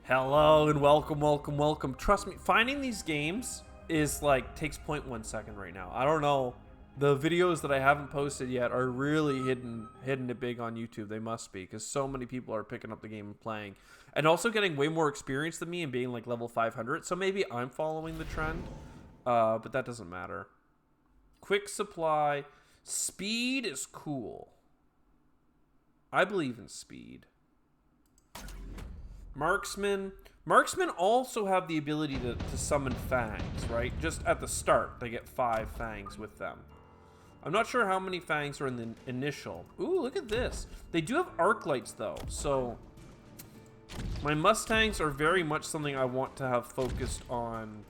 Hello and welcome, welcome, welcome. Trust me, finding these games is like takes 0.1 second right now. I don't know. The videos that I haven't posted yet are really hidden it big on YouTube. They must be, because so many people are picking up the game and playing, and also getting way more experience than me and being like level 500. So maybe I'm following the trend, but that doesn't matter. Quick supply, speed is cool. I believe in speed. Marksmen also have the ability to summon fangs, right? Just at the start, they get 5 fangs with them. I'm not sure how many fangs are in the initial. Ooh, look at this. They do have arc lights, though, so my Mustangs are very much something I want to have focused on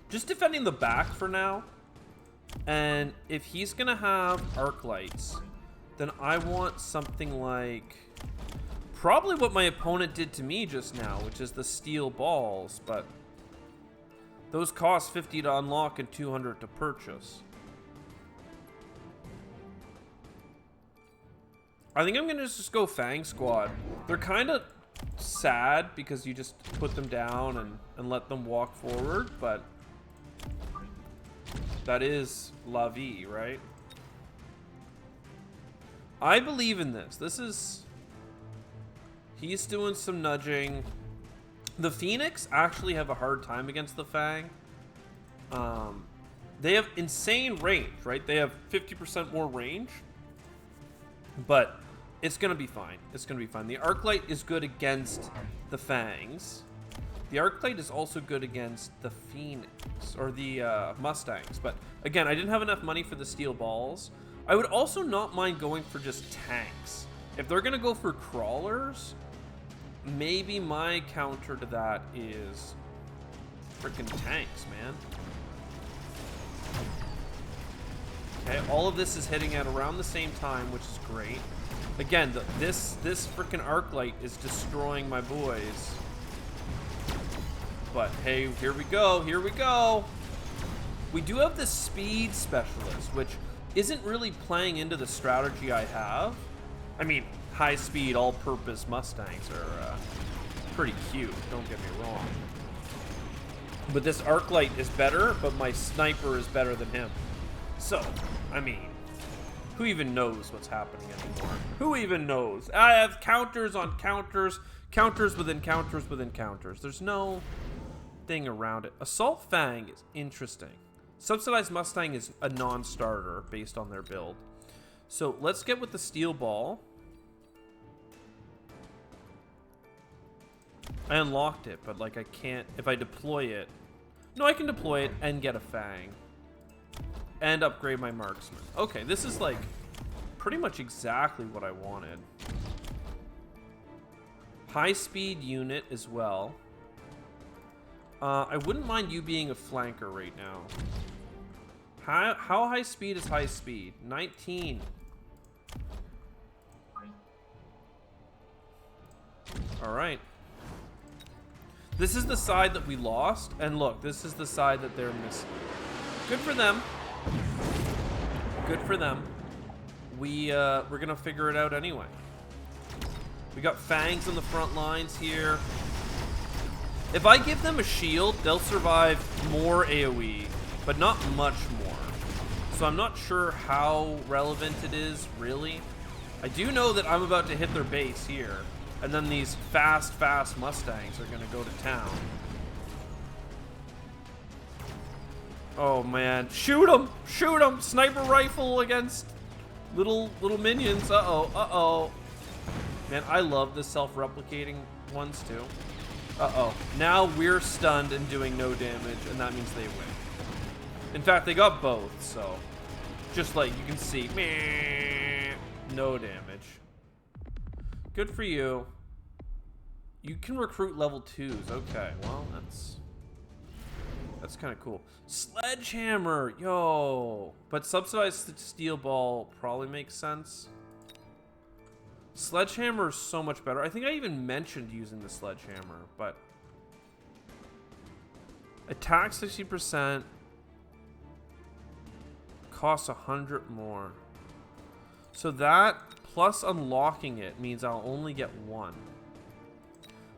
just defending the back for now. And if he's gonna have arc lights, then I want something like probably what my opponent did to me just now, which is the steel balls, but those cost 50 to unlock and 200 to purchase. I think I'm gonna just go Fang Squad. They're kind of sad because you just put them down and let them walk forward, but that is la vie, right? I believe in this. He's doing some nudging. The Phoenix actually have a hard time against the Fang. They have insane range, right? They have 50% more range. But it's going to be fine. It's going to be fine. The Arclight is good against the Fangs. The Arclight is also good against the Phoenix, or the Mustangs. But again, I didn't have enough money for the steel balls. I would also not mind going for just tanks. If they're going to go for crawlers, maybe my counter to that is freaking tanks, man. Okay, all of this is hitting at around the same time, which is great. Again, this freaking Arclight is destroying my boys. But hey, here we go, here we go. We do have the speed specialist, which isn't really playing into the strategy I have. I mean, high speed, all-purpose Mustangs are pretty cute, don't get me wrong. But this Arclight is better, but my sniper is better than him. So, I mean, who even knows what's happening anymore? Who even knows? I have counters on counters, counters within counters within counters. There's no thing around it. Assault Fang is interesting. Subsidized Mustang is a non-starter based on their build. So let's get with the steel ball. I unlocked it, but like I can't, if I deploy it. No, I can deploy it and get a Fang. And upgrade my marksman. Okay, this is like pretty much exactly what I wanted. High speed unit as well. I wouldn't mind you being a flanker right now. How high speed is high speed? 19. All right. This is the side that we lost, and look, this is the side that they're missing. Good for them. Good for them. We're gonna figure it out anyway. We got Fangs on the front lines here. If I give them a shield, they'll survive more AoE, but not much more. So I'm not sure how relevant it is, really. I do know that I'm about to hit their base here, and then these fast Mustangs are gonna go to town. Oh man, shoot them! Shoot them! Sniper rifle against little minions. Uh-oh. Man, I love the self-replicating ones too. Uh-oh. Now we're stunned and doing no damage, and that means they win. In fact, they got both, so just like you can see, meh, no damage. Good for you. You can recruit level 2s. Okay, well, that's kind of cool. Sledgehammer, yo. But subsidized steel ball probably makes sense. Sledgehammer is so much better. I think I even mentioned using the sledgehammer, but attack 60%, costs 100 more. So that plus unlocking it means I'll only get 1.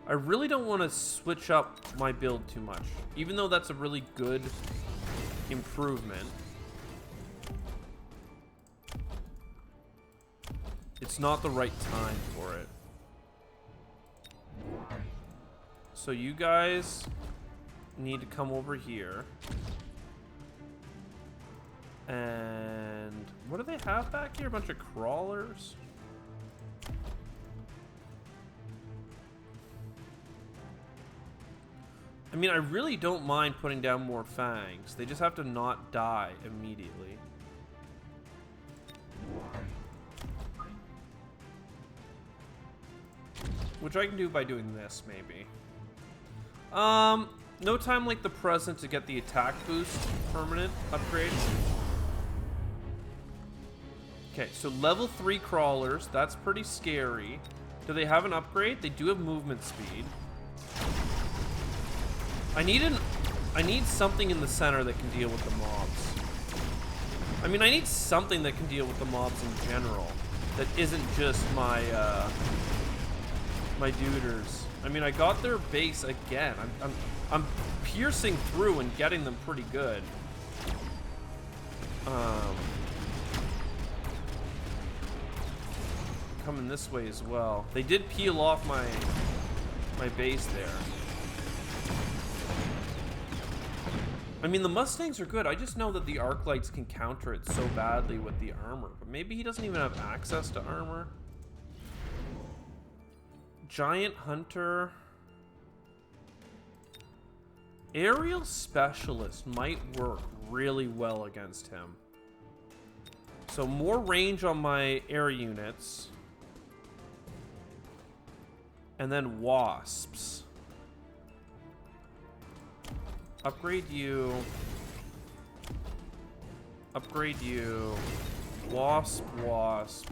I really don't want to switch up my build too much, even though that's a really good improvement. It's not the right time for it. So you guys need to come over here. And what do they have back here? A bunch of crawlers. I mean, I really don't mind putting down more fangs. They just have to not die immediately. Which I can do by doing this, maybe. No time like the present to get the attack boost permanent upgrade. Okay, so level 3 crawlers. That's pretty scary. Do they have an upgrade? They do have movement speed. I need something in the center that can deal with the mobs. I mean, I need something that can deal with the mobs in general. That isn't just my my duders. I mean, I got their base again. I'm piercing through and getting them pretty good. Coming this way as well. They did peel off my base there. I mean, the Mustangs are good. I just know that the arc lights can counter it so badly with the armor. But maybe he doesn't even have access to armor. Giant Hunter. Aerial Specialist might work really well against him. So more range on my air units. And then Wasps. Upgrade you. Upgrade you. Wasp, Wasp.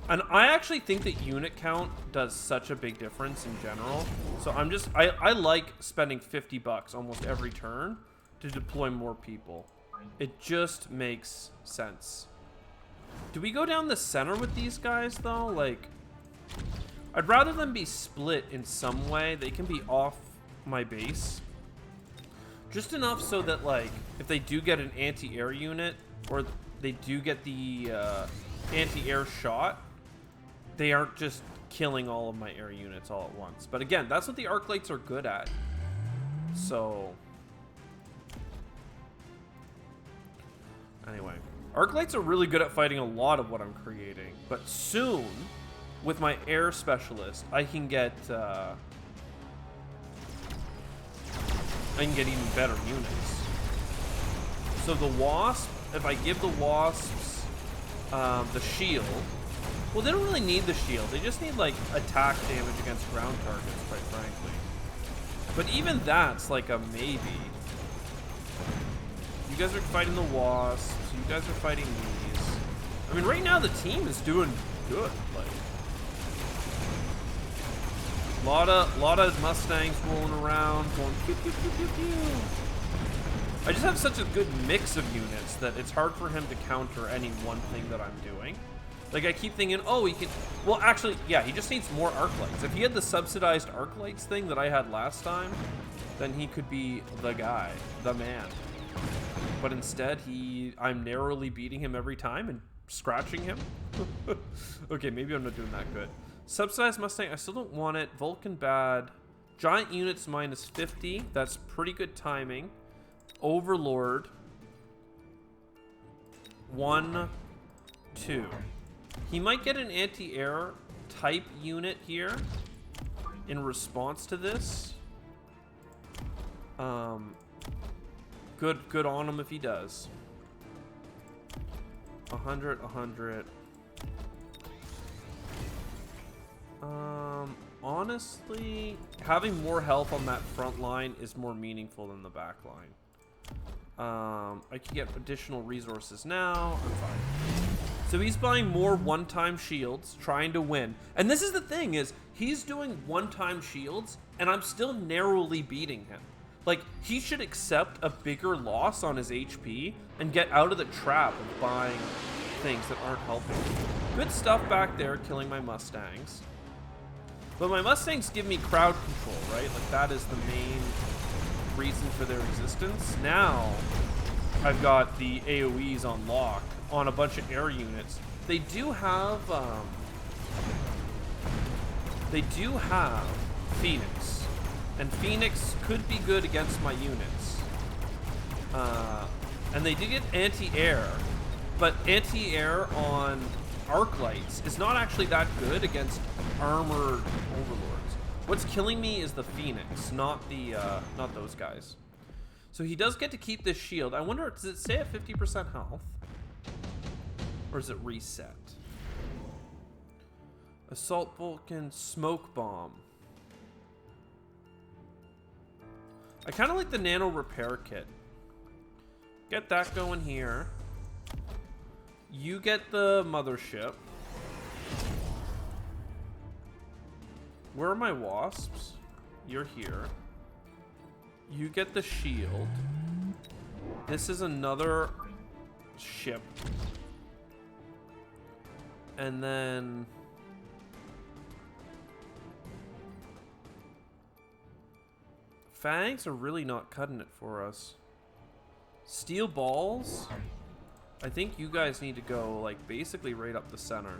And I actually think that unit count does such a big difference in general. So I like spending 50 bucks almost every turn to deploy more people. It just makes sense. Do we go down the center with these guys though? Like, I'd rather them be split in some way. They can be off my base. Just enough so that, like, if they do get an anti-air unit or they do get the anti-air shot, they aren't just killing all of my air units all at once. But again, that's what the arc lights are good at. So anyway, arc lights are really good at fighting a lot of what I'm creating. But soon, with my air specialist, I can get even better units. So the Wasp, if I give the Wasps the shield, well, they don't really need the shield. They just need, like, attack damage against ground targets, quite frankly. But even that's, like, a maybe. You guys are fighting the Wasps. You guys are fighting these. I mean, right now the team is doing good. Like, lot of Mustangs rolling around, going pew pew pew pew pew. I just have such a good mix of units that it's hard for him to counter any one thing that I'm doing. Like, I keep thinking, oh, he can... Well, actually, yeah, he just needs more arc lights. If he had the subsidized arc lights thing that I had last time, then he could be the guy, the man. But instead, I'm narrowly beating him every time and scratching him. Okay, maybe I'm not doing that good. Subsidized Mustang, I still don't want it. Vulcan bad. Giant units minus 50. That's pretty good timing. Overlord. 1, 2. He might get an anti-air type unit here in response to this. Good on him if he does. 100, 100. Honestly, having more health on that front line is more meaningful than the back line. I can get additional resources now. I'm fine. So he's buying more one-time shields, trying to win. And this is the thing, is he's doing one-time shields, and I'm still narrowly beating him. Like, he should accept a bigger loss on his HP and get out of the trap of buying things that aren't helping. Good stuff back there, killing my Mustangs. But my Mustangs give me crowd control, right? Like, that is the main reason for their existence. Now, I've got the AoEs on lock on a bunch of air units. They do have Phoenix. And Phoenix could be good against my units. And they do get anti-air. But anti-air on arc lights is not actually that good against armored overlords. What's killing me is the Phoenix, not those guys. So he does get to keep this shield. I wonder, does it say at 50% health? Or is it reset? Assault Vulcan, Smoke Bomb. I kind of like the Nano Repair Kit. Get that going here. You get the mothership. Where are my wasps? You're here. You get the shield. This is another ship. And then... Fangs are really not cutting it for us. Steel balls? I think you guys need to go, like, basically right up the center.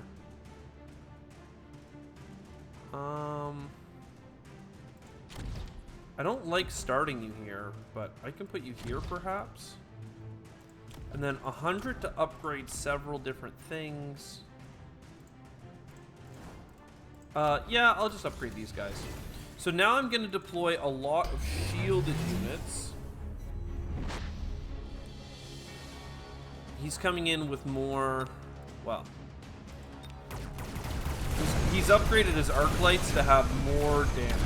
I don't like starting you here, but I can put you here perhaps. And then 100 to upgrade several different things. Yeah, I'll just upgrade these guys. So now I'm going to deploy a lot of shielded units. He's coming in with more, well, he's upgraded his arc lights to have more damage.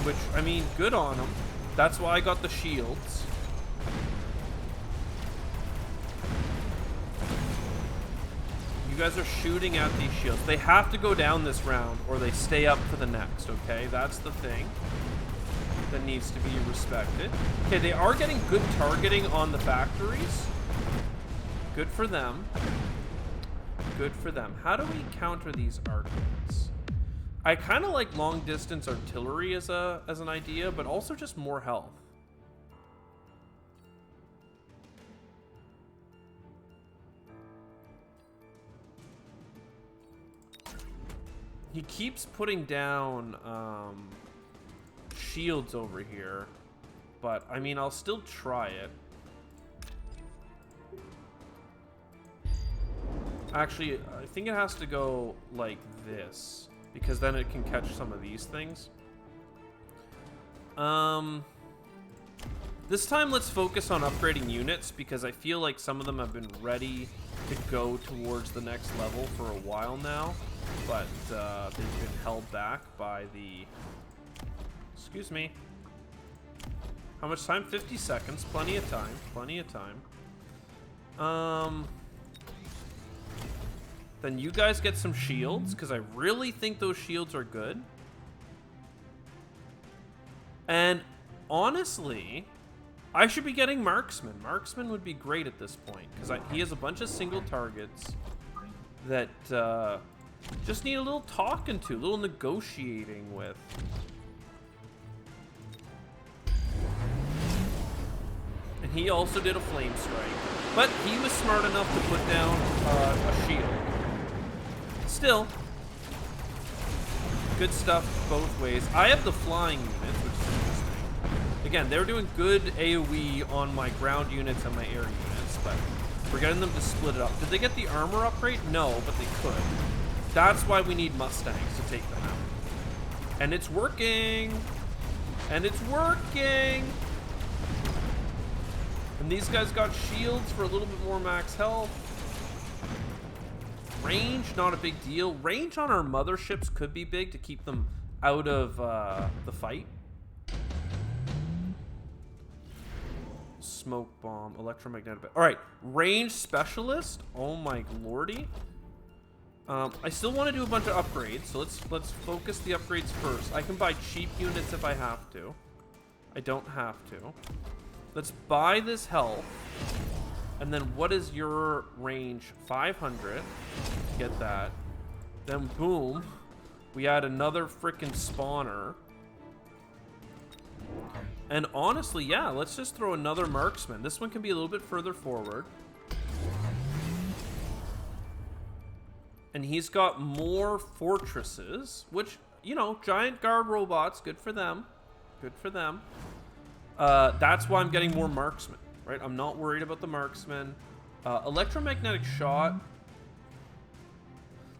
Which, I mean, good on him. That's why I got the shields. You guys are shooting at these shields. They have to go down this round or they stay up for the next, okay? That's the thing that needs to be respected. Okay, they are getting good targeting on the factories. Good for them. Good for them. How do we counter these arcs? I kind of like long distance artillery as an idea, but also just more health. He keeps putting down shields over here, but I mean, I'll still try it. Actually, I think it has to go like this, because then it can catch some of these things. This time let's focus on upgrading units, because I feel like some of them have been ready to go towards the next level for a while now, but they've been held back by the... Excuse me. How much time? 50 seconds. Plenty of time. Plenty of time. Then you guys get some shields, because I really think those shields are good. And honestly, I should be getting Marksman. Marksman would be great at this point, because he has a bunch of single targets that just need a little talking to, a little negotiating with. And he also did a flame strike, but he was smart enough to put down a shield. Still, good stuff both ways. I have the flying units, which is interesting. Again, they're doing good AoE on my ground units and my air units, but we're getting them to split it up. Did they get the armor upgrade? No, but they could. That's why we need Mustangs to take them out. And it's working! And it's working! And these guys got shields for a little bit more max health. Range, not a big deal. Range on our motherships could be big to keep them out of the fight. Smoke bomb, electromagnetic. All right, range specialist. Oh my lordy. I still want to do a bunch of upgrades, so let's focus the upgrades first. I can buy cheap units if I have to. I don't have to. Let's buy this health. And then what is your range? 500. Get that. Then boom, we add another freaking spawner. And honestly, yeah, let's just throw another marksman. This one can be a little bit further forward. And he's got more fortresses, which, you know, giant guard robots, good for them. Good for them. That's why I'm getting more marksmen, right? I'm not worried about the marksman. Electromagnetic shot.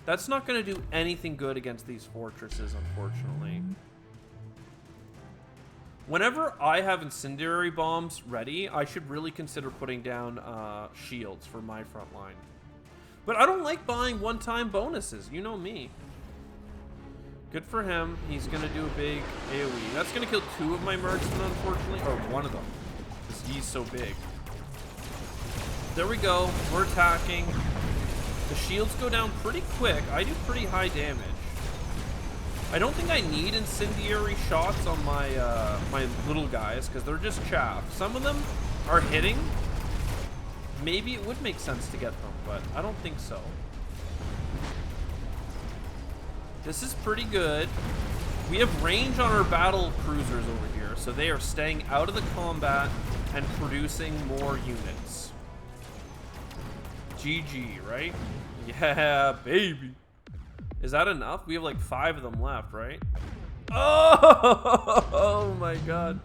That's not going to do anything good against these fortresses, unfortunately. Whenever I have incendiary bombs ready, I should really consider putting down shields for my front line. But I don't like buying one-time bonuses. You know me. Good for him. He's going to do a big AoE. That's going to kill 2 of my marksmen, unfortunately. Or 1 of them. Because he's so big. There we go. We're attacking. The shields go down pretty quick. I do pretty high damage. I don't think I need incendiary shots on my my little guys, because they're just chaff. Some of them are hitting. Maybe it would make sense to get them, but I don't think so. This is pretty good. We have range on our battle cruisers over here, so they are staying out of the combat and producing more units. GG, right? Yeah, baby. Is that enough? We have like 5 of them left, right? Oh my god.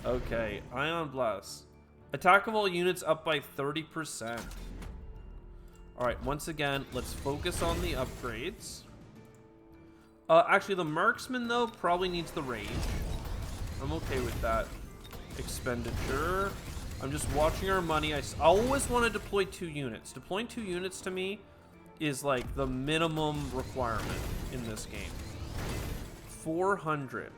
Okay, Ion Blast. Attack of all units up by 30%. Alright, once again, let's focus on the upgrades. Actually, the marksman, though, probably needs the range. I'm okay with that expenditure. I'm just watching our money. I always want to deploy 2 units. Deploying 2 units to me is like the minimum requirement in this game. 400.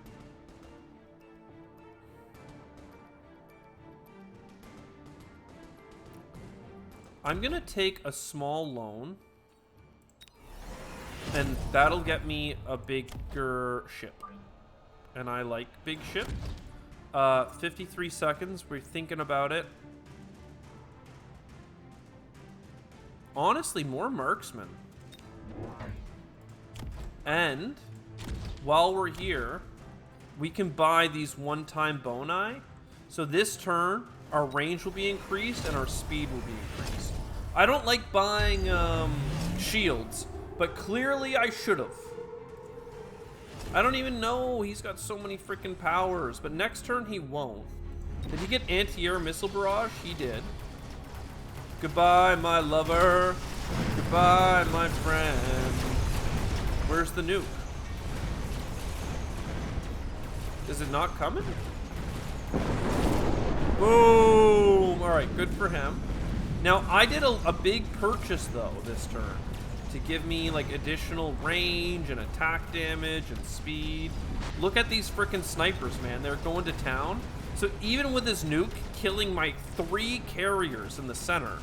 I'm gonna take a small loan, and that'll get me a bigger ship. And I like big ship. 53 seconds, we're thinking about it. Honestly, more marksmen. And while we're here, we can buy these one-time boni. So this turn, our range will be increased and our speed will be increased. I don't like buying shields, but clearly I should have. I don't even know. He's got so many freaking powers, but next turn he won't. Did he get anti-air missile barrage? He did. Goodbye, my lover. Goodbye, my friend. Where's the nuke? Is it not coming? Boom! Alright, good for him. Now, I did a big purchase, though, this turn, to give me, like, additional range and attack damage and speed. Look at these frickin' snipers, man. They're going to town. So even with this nuke killing my 3 carriers in the center,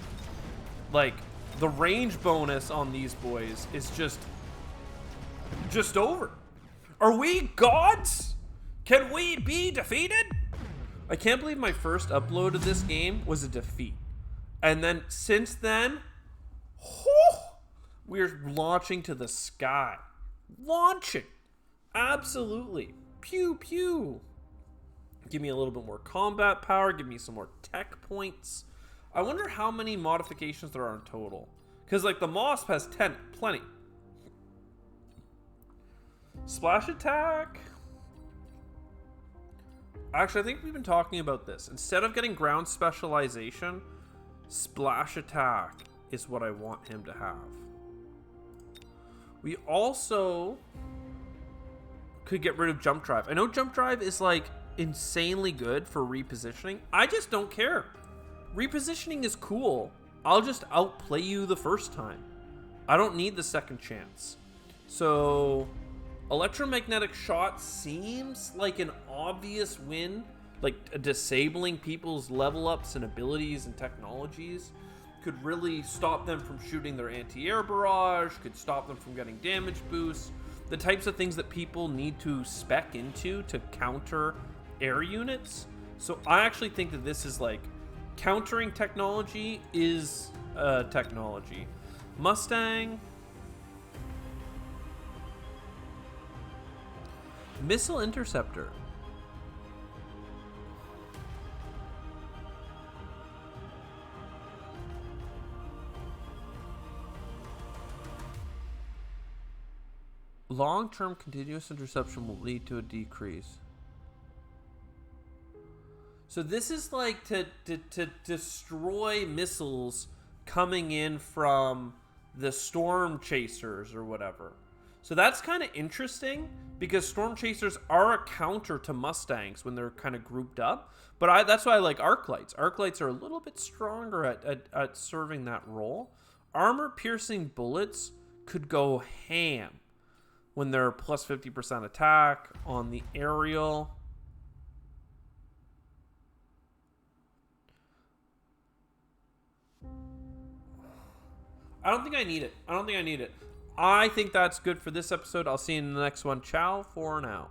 like, the range bonus on these boys is just over. Are we gods? Can we be defeated? I can't believe my first upload of this game was a defeat. And then since then, we're launching to the sky. Launching. Absolutely. Pew, pew. Give me a little bit more combat power. Give me some more tech points. I wonder how many modifications there are in total. Because, like, the MOSP has 10. Plenty. Splash attack. Actually, I think we've been talking about this. Instead of getting ground specialization, splash attack is what I want him to have. We also could get rid of jump drive. I know jump drive is like insanely good for repositioning. I just don't care. Repositioning is cool. I'll just outplay you the first time. I don't need the second chance. So electromagnetic shot seems like an obvious win, like disabling people's level ups and abilities and technologies could really stop them from shooting their anti-air barrage, could stop them from getting damage boosts, the types of things that people need to spec into to counter air units. So I actually think that this is like countering technology is technology. Mustang. Missile interceptor. Long-term continuous interception will lead to a decrease. So this is like to destroy missiles coming in from the storm chasers or whatever. So that's kind of interesting because storm chasers are a counter to Mustangs when they're kind of grouped up. But that's why I like arc lights. Arc lights are a little bit stronger at serving that role. Armor piercing bullets could go ham when they're plus 50% attack on the aerial. I don't think I need it. I think that's good for this episode. I'll see you in the next one. Ciao for now.